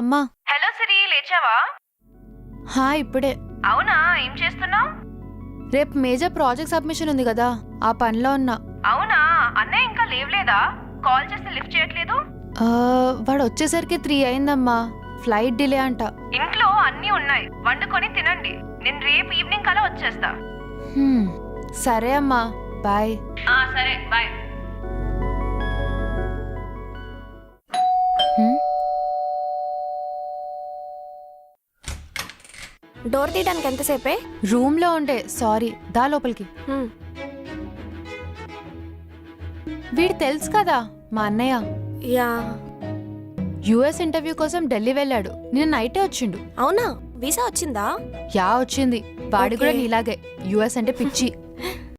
అమ్మా. హలో సిరి, లేచావా? ఇప్పుడే. అవునా, ఏం చేస్తున్నావు? రేపు మేజర్ ప్రాజెక్ట్ సబ్మిషన్ ఉంది కదా, ఆ పనిలో ఉన్నా. అవునా, అన్నయ్య ఇంకా లేవలేదా? కాల్ చేస్తే లిఫ్ట్ చేయట్లేదు. వాడు వచ్చేసరికి 3 అయిందమ్మా. ఫ్లైట్ డిలే అంట. ఇంట్లో అన్నీ ఉన్నాయి, వండుకొని తినండి. నేను రేపు ఈవినింగ్ కల్లా వచ్చేస్తా. సరే అమ్మా, బాయ్. సరే, బాయ్. డోర్ తీయడానికి ఎంతసేపే? రూమ్ లో ఉండే, సారీ. దా లోపలికి. వీడు తెలుసు కదా, మా అన్నయ్య. యా. యుఎస్ ఇంటర్వ్యూ కోసం ఢిల్లీ వెళ్ళాడు. నిన్న నైటే వచ్చిండు. అవునా, వీసా వచ్చిందా? వచ్చింది. వాడి కూడా నీలాగే యుఎస్ అంటే పిచ్చి.